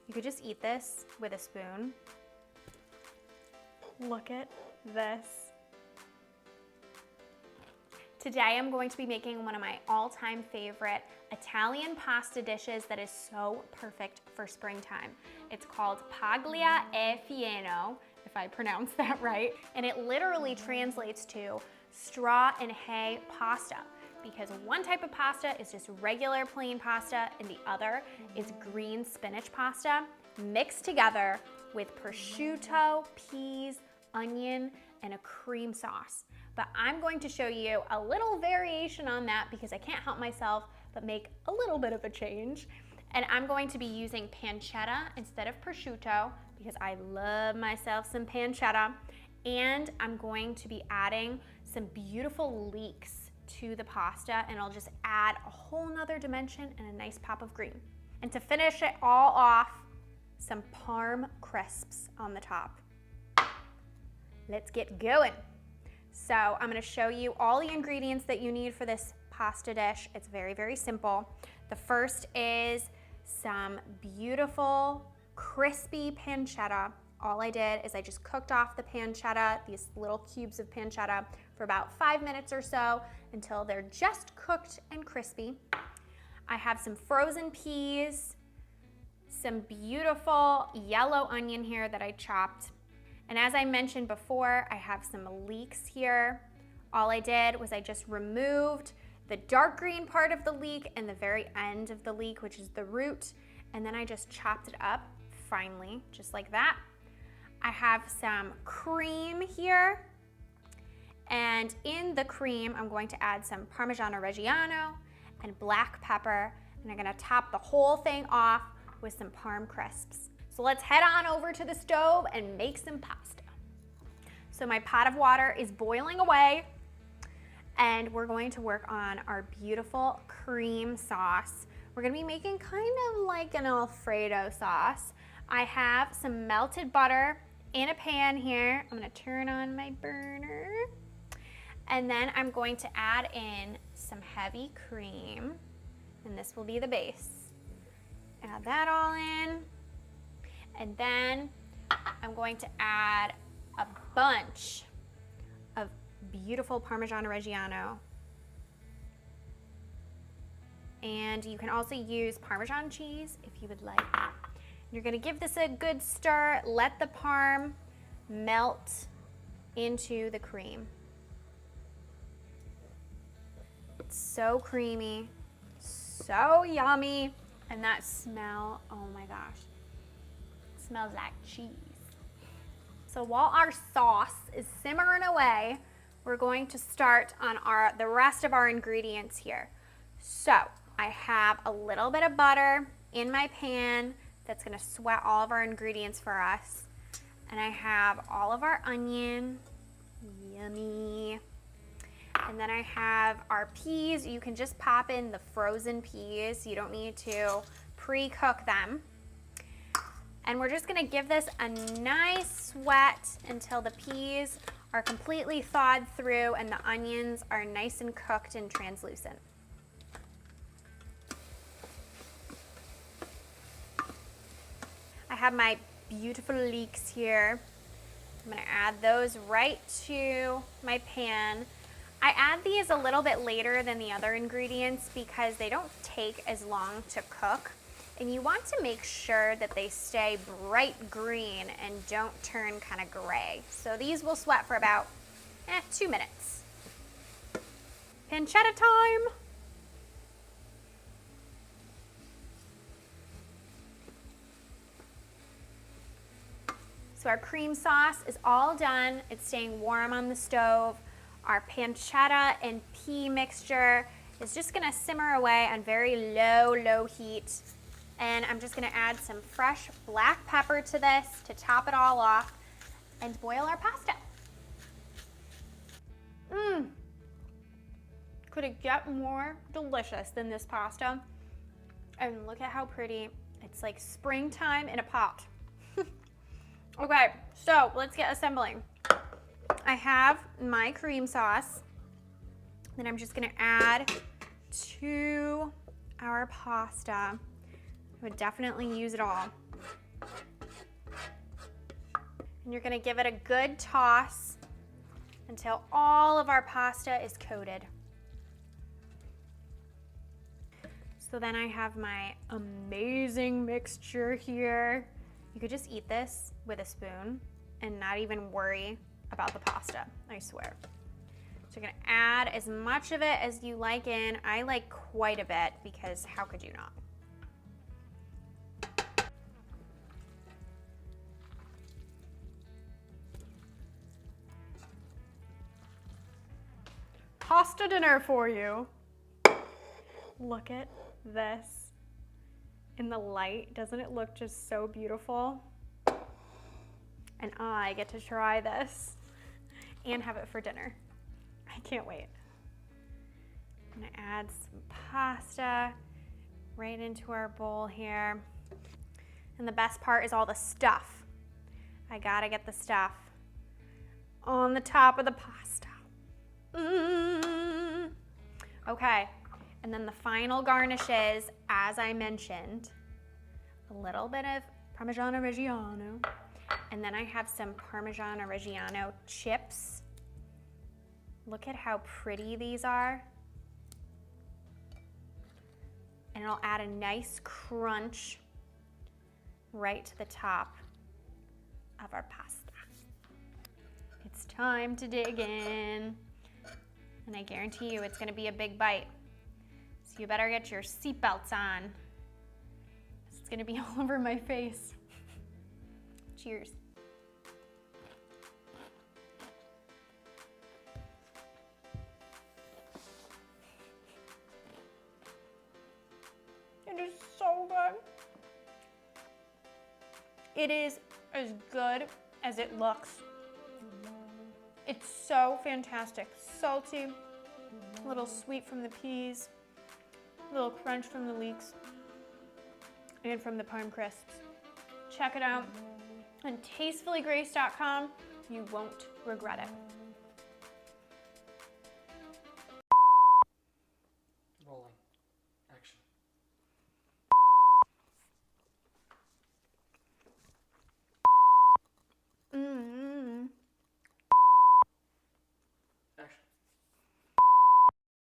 You could just eat this with a spoon. Look at this. Today I'm going to be making one of my all-time favorite Italian pasta dishes that is so perfect for springtime. It's called Paglia e Fieno, if I pronounce that right, and it literally translates to straw and hay pasta, because one type of pasta is just regular plain pasta and the other is green spinach pasta mixed together with prosciutto, peas, onion, and a cream sauce. But I'm going to show you a little variation on that because I can't help myself but make a little bit of a change. And I'm going to be using pancetta instead of prosciutto because I love myself some pancetta. And I'm going to be adding some beautiful leeks to the pasta, and I'll just add a whole nother dimension and a nice pop of green. And to finish it all off, some parm crisps on the top. Let's get going. So I'm gonna show you all the ingredients that you need for this pasta dish. It's very, very simple. The first is some beautiful, crispy pancetta. All I did is I just cooked off the pancetta, these little cubes of pancetta, for about 5 minutes or so until they're just cooked and crispy. I have some frozen peas, some beautiful yellow onion here that I chopped. And as I mentioned before, I have some leeks here. All I did was I just removed the dark green part of the leek and the very end of the leek, which is the root, and then I just chopped it up finely, just like that. I have some cream here, and in the cream, I'm going to add some Parmesan Reggiano and black pepper, and I'm gonna top the whole thing off with some parm crisps. So let's head on over to the stove and make some pasta. So my pot of water is boiling away, and we're going to work on our beautiful cream sauce. We're gonna be making kind of like an Alfredo sauce. I have some melted butter in a pan here. I'm gonna turn on my burner. And then I'm going to add in some heavy cream, and this will be the base. Add that all in. And then I'm going to add a bunch of beautiful Parmesan Reggiano. And you can also use Parmesan cheese if you would like. You're gonna give this a good stir, let the parm melt into the cream. It's so creamy, so yummy, and that smell, oh my gosh. Smells like cheese. So while our sauce is simmering away, we're going to start on the rest of our ingredients here. So I have a little bit of butter in my pan that's gonna sweat all of our ingredients for us. And I have all of our onion, yummy. And then I have our peas. You can just pop in the frozen peas. You don't need to pre-cook them. And we're just gonna give this a nice sweat until the peas are completely thawed through and the onions are nice and cooked and translucent. I have my beautiful leeks here. I'm gonna add those right to my pan. I add these a little bit later than the other ingredients because they don't take as long to cook. And you want to make sure that they stay bright green and don't turn kind of gray. So these will sweat for about 2 minutes. Pancetta time. So our cream sauce is all done. It's staying warm on the stove. Our pancetta and pea mixture is just gonna simmer away on very low heat. And I'm just gonna add some fresh black pepper to this to top it all off and boil our pasta. Could it get more delicious than this pasta? And look at how pretty. It's like springtime in a pot. Okay, so let's get assembling. I have my cream sauce that I'm just gonna add to our pasta. I would definitely use it all. And you're gonna give it a good toss until all of our pasta is coated. So then I have my amazing mixture here. You could just eat this with a spoon and not even worry about the pasta, I swear. So you're gonna add as much of it as you like in. I like quite a bit because how could you not? Pasta dinner for you. Look at this in the light. Doesn't it look just so beautiful? And I get to try this and have it for dinner. I can't wait. I'm gonna add some pasta right into our bowl here. And the best part is all the stuff. I gotta get the stuff on the top of the pasta. Okay, and then the final garnishes, as I mentioned, a little bit of Parmesan Reggiano, and then I have some Parmesan Reggiano chips. Look at how pretty these are. And it'll add a nice crunch right to the top of our pasta. It's time to dig in. And I guarantee you it's gonna be a big bite. So you better get your seatbelts on. It's gonna be all over my face. Cheers. It is so good. It is as good as it looks. It's so fantastic. Salty, a little sweet from the peas, a little crunch from the leeks, and from the parm crisps. Check it out on tastefullygrace.com. You won't regret it.